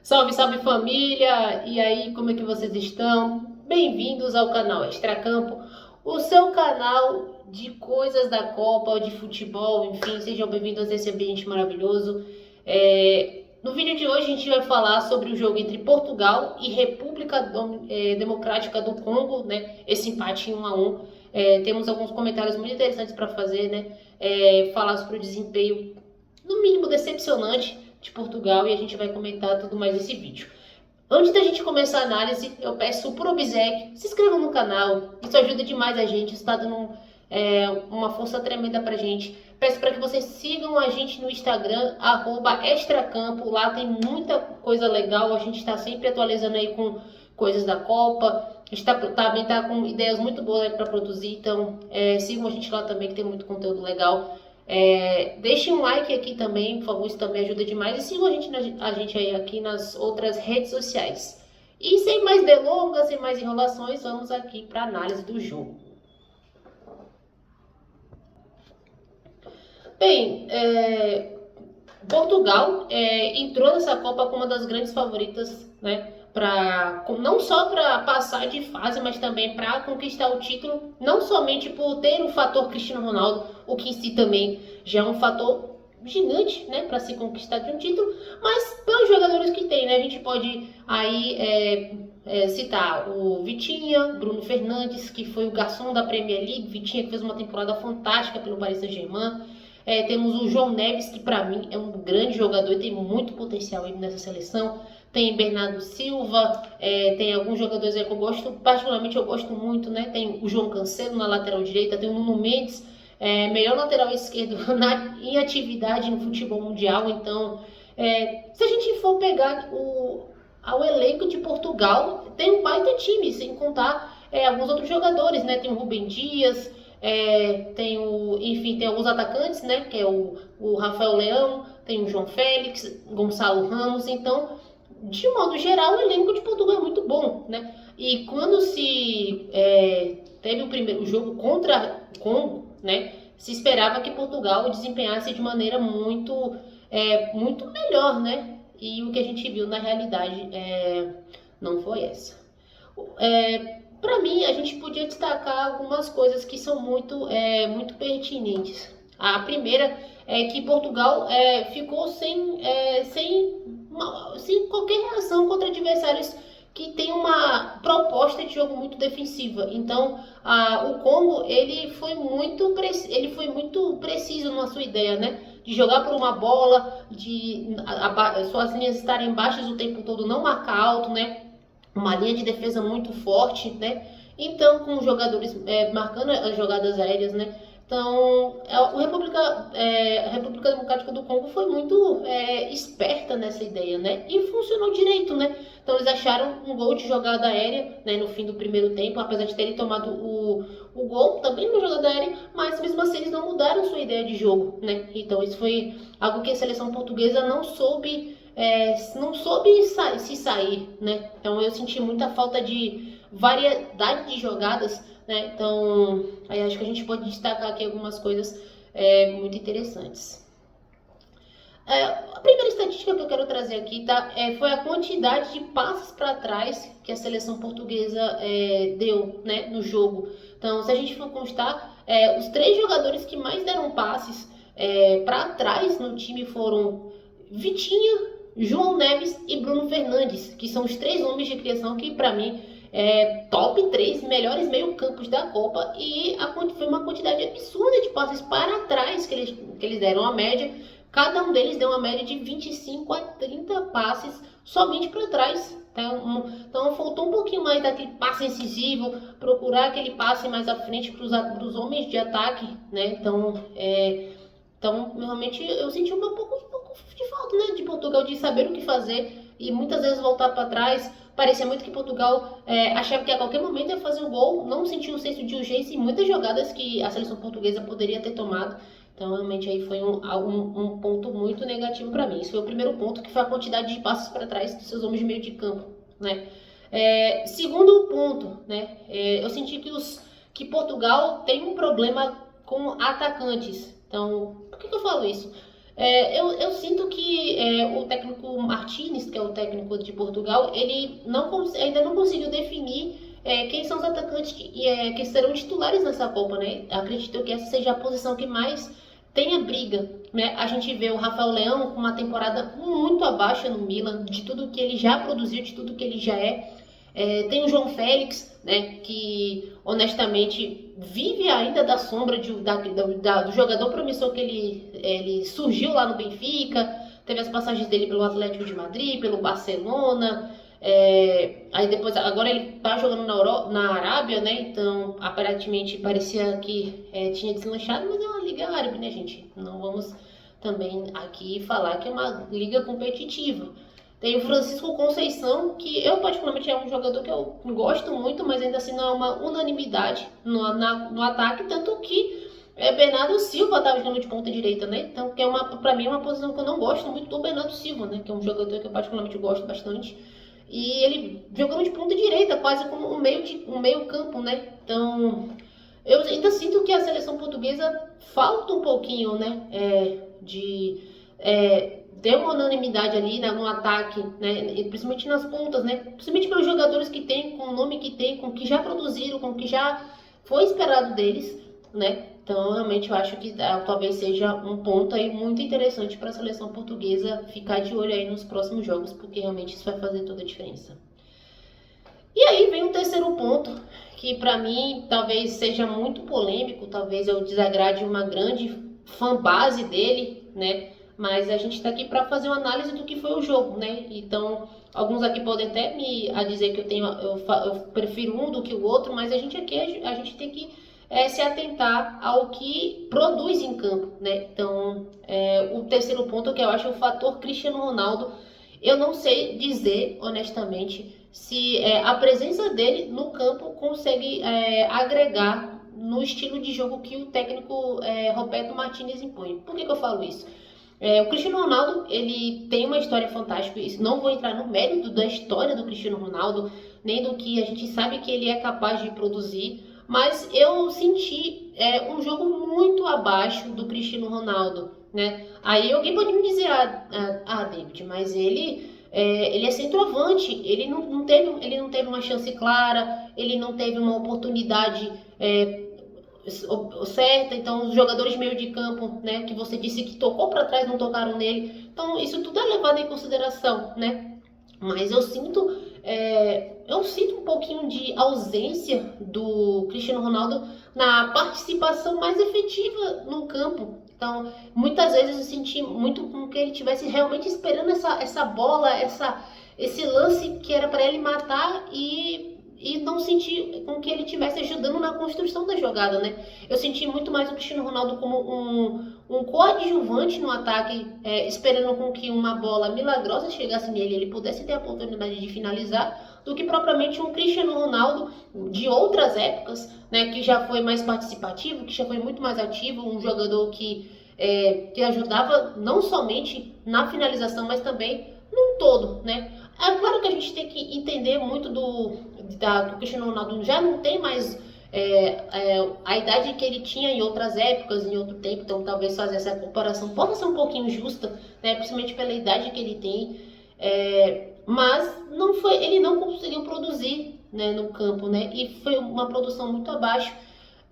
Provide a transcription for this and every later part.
Salve, salve família! E aí, como é que vocês estão? Bem-vindos ao canal Extracampo, o seu canal de coisas da Copa, de futebol, enfim, sejam bem-vindos a esse ambiente maravilhoso. No vídeo de hoje a gente vai falar sobre o jogo entre Portugal e República Democrática do Congo, né? Esse empate em 1 a 1. Temos alguns comentários muito interessantes para fazer, né? Falar sobre o desempenho, no mínimo, decepcionante de Portugal, e a gente vai comentar tudo mais nesse vídeo. Antes da gente começar a análise, eu peço por obséquio, se inscrevam no canal, isso ajuda demais a gente, está dando uma força tremenda pra gente. Peço para que vocês sigam a gente no Instagram, @extracampo, lá tem muita coisa legal, a gente está sempre atualizando aí com coisas da Copa, a gente também tá com ideias muito boas para produzir, então sigam a gente lá também que tem muito conteúdo legal. Deixem um like aqui também, por favor, isso também ajuda demais. E sigam a gente aí aqui nas outras redes sociais. E sem mais delongas, sem mais enrolações, vamos aqui para a análise do jogo. Bem, Portugal entrou nessa Copa como uma das grandes favoritas, né? Não só para passar de fase, mas também para conquistar o título, não somente por ter o fator Cristiano Ronaldo, o que em si também já é um fator gigante, né, para se conquistar de um título, mas pelos jogadores que tem, né, a gente pode aí citar o Vitinha, Bruno Fernandes, que foi o garçom da Premier League, Vitinha que fez uma temporada fantástica pelo Paris Saint-Germain. Temos o João Neves, que para mim é um grande jogador e tem muito potencial aí nessa seleção. Tem Bernardo Silva, tem alguns jogadores aí que eu gosto, particularmente eu gosto muito, né? Tem o João Cancelo na lateral direita, tem o Nuno Mendes, melhor lateral esquerdo em atividade no futebol mundial. Então, se a gente for pegar ao elenco de Portugal, tem um baita time, sem contar alguns outros jogadores, né? Tem o Rubem Dias, tem alguns atacantes, né? Que é o Rafael Leão, tem o João Félix, Gonçalo Ramos. Então, de modo geral, o elenco de Portugal é muito bom, né? E quando teve o primeiro jogo contra o Congo, né? Se esperava que Portugal desempenhasse de maneira muito melhor, né? E o que a gente viu na realidade não foi essa. Para mim, a gente podia destacar algumas coisas que são muito pertinentes. A primeira é que Portugal ficou sem qualquer reação contra adversários que tem uma proposta de jogo muito defensiva. Então, o Congo ele foi muito preciso na sua ideia, né? De jogar por uma bola, de suas linhas estarem baixas o tempo todo, não marcar alto, né? Uma linha de defesa muito forte, né? Então, com os jogadores marcando as jogadas aéreas, né? Então, a República Democrática do Congo foi muito esperta nessa ideia, né? E funcionou direito, né? Então, eles acharam um gol de jogada aérea, né, no fim do primeiro tempo, apesar de terem tomado o gol também na jogada aérea, mas mesmo assim eles não mudaram sua ideia de jogo, né? Então, isso foi algo que a seleção portuguesa não soube se sair, né? Então eu senti muita falta de variedade de jogadas, né? Então aí acho que a gente pode destacar aqui algumas coisas muito interessantes. A primeira estatística que eu quero trazer aqui foi a quantidade de passes para trás que a seleção portuguesa deu, né, no jogo. Então, se a gente for constar, os 3 jogadores que mais deram passes para trás no time foram Vitinha, João Neves e Bruno Fernandes, que são os 3 nomes de criação que, para mim, top 3 melhores meio-campos da Copa. E foi uma quantidade absurda de passes para trás que eles deram. A média, cada um deles deu uma média de 25 a 30 passes somente para trás. Então faltou um pouquinho mais daquele passe incisivo, procurar aquele passe mais à frente para os homens de ataque, né? Então, realmente, eu senti um pouco de falta, né, de Portugal, de saber o que fazer e muitas vezes voltar para trás. Parecia muito que Portugal achava que a qualquer momento ia fazer um gol, não sentia um senso de urgência em muitas jogadas que a seleção portuguesa poderia ter tomado. Então, realmente, aí foi um ponto muito negativo para mim. Esse foi o primeiro ponto, que foi a quantidade de passos para trás dos seus homens de meio de campo, né? Segundo ponto, né, eu senti que Portugal tem um problema com atacantes. Então, por que eu falo isso? Eu sinto que o técnico Martínez, que é o técnico de Portugal, ele ainda não conseguiu definir quem são os atacantes que serão titulares nessa Copa, né? Acredito que essa seja a posição que mais tenha briga, né? A gente vê o Rafael Leão com uma temporada muito abaixo no Milan, de tudo que ele já produziu, de tudo que ele já é. Tem o João Félix, né, que honestamente vive ainda da sombra do jogador promissor que ele surgiu lá no Benfica, teve as passagens dele pelo Atlético de Madrid, pelo Barcelona, aí depois, agora ele tá jogando na Arábia, né, então aparentemente parecia que tinha deslanchado, mas é uma liga árabe, né, gente, não vamos também aqui falar que é uma liga competitiva. Tem o Francisco Conceição, que eu particularmente é um jogador que eu gosto muito, mas ainda assim não é uma unanimidade no ataque, tanto que Bernardo Silva estava jogando de ponta direita, né? Então, que para mim é uma posição que eu não gosto muito do Bernardo Silva, né? Que é um jogador que eu particularmente gosto bastante. E ele jogando de ponta direita, quase como um meio campo, né? Então, eu ainda sinto que a seleção portuguesa falta um pouquinho, né? Ter uma unanimidade ali, né, no ataque, né, principalmente nas pontas, né, principalmente pelos jogadores que tem, com o nome que tem, com o que já produziram, com o que já foi esperado deles, né. Então, realmente, eu acho que talvez seja um ponto aí muito interessante para a seleção portuguesa ficar de olho aí nos próximos jogos, porque realmente isso vai fazer toda a diferença. E aí vem o terceiro ponto, que para mim talvez seja muito polêmico, talvez eu desagrade uma grande fanbase dele, né? Mas a gente está aqui para fazer uma análise do que foi o jogo, né? Então, alguns aqui podem até a dizer que eu prefiro um do que o outro, mas a gente tem que se atentar ao que produz em campo, né? Então, o terceiro ponto que eu acho é o fator Cristiano Ronaldo. Eu não sei dizer, honestamente, se a presença dele no campo consegue agregar no estilo de jogo que o técnico Roberto Martínez impõe. Por que eu falo isso? O Cristiano Ronaldo, ele tem uma história fantástica, isso não vou entrar no mérito da história do Cristiano Ronaldo, nem do que a gente sabe que ele é capaz de produzir, mas eu senti um jogo muito abaixo do Cristiano Ronaldo, né? Aí alguém pode me dizer, David, mas ele é centroavante, ele não teve uma chance clara, ele não teve uma oportunidade certa, então os jogadores de meio de campo, né, que você disse que tocou para trás, não tocaram nele, então isso tudo é levado em consideração, né, mas eu sinto um pouquinho de ausência do Cristiano Ronaldo na participação mais efetiva no campo. Então, muitas vezes eu senti muito como que ele estivesse realmente esperando essa bola, esse lance que era para ele matar e não senti com que ele estivesse ajudando na construção da jogada, né? Eu senti muito mais o Cristiano Ronaldo como um coadjuvante no ataque, esperando com que uma bola milagrosa chegasse nele e ele pudesse ter a oportunidade de finalizar, do que propriamente um Cristiano Ronaldo de outras épocas, né? Que já foi mais participativo, que já foi muito mais ativo, um jogador que ajudava não somente na finalização, mas também num todo, né? É claro que a gente tem que entender muito que o Cristiano Ronaldo já não tem mais a idade que ele tinha em outras épocas, em outro tempo, então talvez fazer essa comparação possa ser um pouquinho justa, né, principalmente pela idade que ele tem, mas ele não conseguiu produzir, né, no campo, né, e foi uma produção muito abaixo,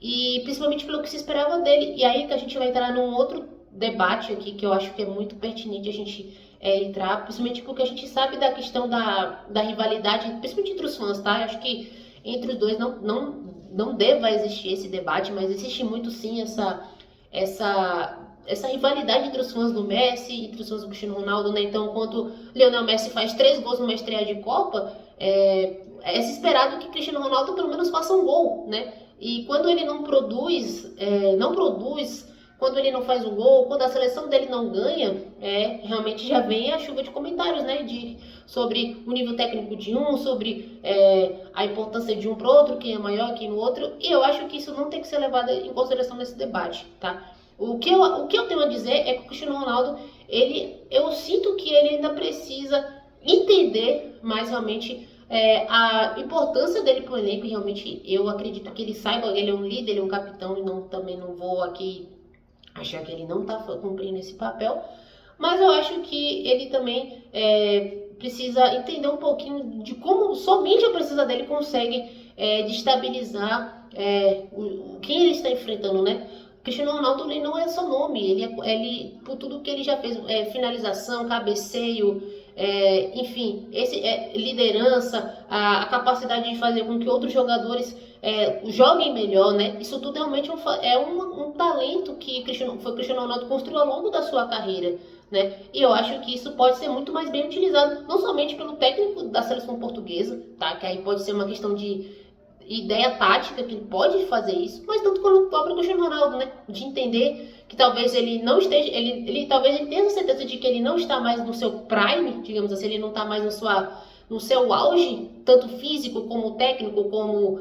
e principalmente pelo que se esperava dele, e aí que a gente vai entrar num outro debate aqui que eu acho que é muito pertinente a gente entrar, principalmente porque a gente sabe da questão da rivalidade, principalmente entre os fãs, tá? Eu acho que entre os dois não deva existir esse debate, mas existe muito sim essa rivalidade entre os fãs do Messi, entre os fãs do Cristiano Ronaldo, né? Então, quando Lionel Messi faz 3 gols numa estreia de Copa, é esperado que Cristiano Ronaldo pelo menos faça um gol, né? E quando ele não produz, quando ele não faz um gol, quando a seleção dele não ganha, realmente já vem a chuva de comentários, né? Sobre o nível técnico de um, sobre a importância de um para o outro, quem é maior, quem no outro. E eu acho que isso não tem que ser levado em consideração nesse debate, tá? O que eu tenho a dizer é que o Cristiano Ronaldo, eu sinto que ele ainda precisa entender mais realmente a importância dele para o elenco. Realmente eu acredito que ele saiba, ele é um líder, ele é um capitão, e também não vou aqui achar que ele não está cumprindo esse papel, mas eu acho que ele também precisa entender um pouquinho de como somente a presença dele consegue destabilizar quem ele está enfrentando, né? Cristiano Ronaldo ele não é só nome, ele por tudo que ele já fez, finalização, cabeceio, enfim, liderança, a capacidade de fazer com que outros jogadores joguem melhor, né? Isso tudo realmente um talento que Cristiano Ronaldo construiu ao longo da sua carreira, né? E eu acho que isso pode ser muito mais bem utilizado, não somente pelo técnico da seleção portuguesa, tá? Que aí pode ser uma questão de ideia tática, que ele pode fazer isso, mas tanto quanto o próprio Cristiano Ronaldo, né? De entender que talvez ele não esteja, talvez ele tenha certeza de que ele não está mais no seu prime, digamos assim, ele não está mais no seu auge, tanto físico como técnico, como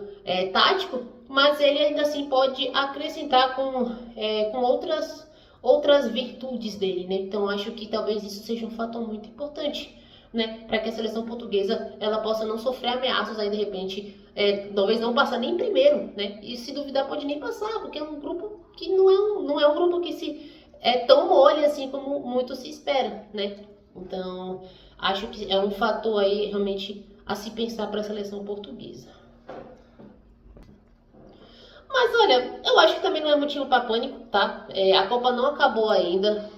tático, mas ele ainda assim pode acrescentar com outras virtudes dele, né? Então acho que talvez isso seja um fator muito importante, né? Para que a seleção portuguesa ela possa não sofrer ameaças aí de repente, talvez não passar nem primeiro, né? E se duvidar pode nem passar, porque é um grupo que não é um grupo que é tão mole assim como muito se espera, né? Então acho que é um fator aí realmente a se pensar para a seleção portuguesa. Mas olha, eu acho que também não é motivo para pânico, tá? A Copa não acabou ainda.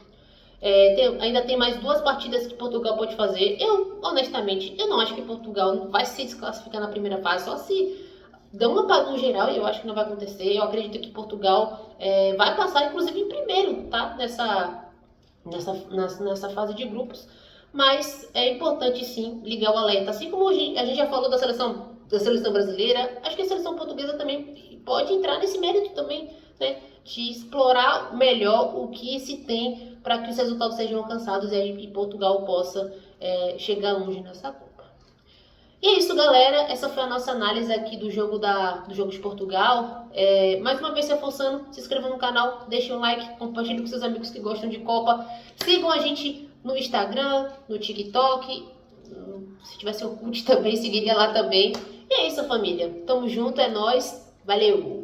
Ainda tem mais 2 partidas que Portugal pode fazer. Eu, honestamente, eu não acho que Portugal vai se desclassificar na primeira fase, só se dá um apagão geral, e eu acho que não vai acontecer. Eu acredito que Portugal vai passar, inclusive, em primeiro, tá? Nessa fase de grupos. Mas é importante, sim, ligar o alerta. Assim como a gente já falou da seleção brasileira, acho que a seleção portuguesa também pode entrar nesse mérito também, né? De explorar melhor o que se tem para que os resultados sejam alcançados e Portugal possa chegar longe nessa Copa. E é isso, galera. Essa foi a nossa análise aqui do jogo de Portugal. Mais uma vez se reforçando, se inscreva no canal, deixe um like, compartilhe com seus amigos que gostam de Copa. Sigam a gente no Instagram, no TikTok. Se tivesse Orkut também, seguiria lá também. E é isso, família. Tamo junto, é nóis. Valeu!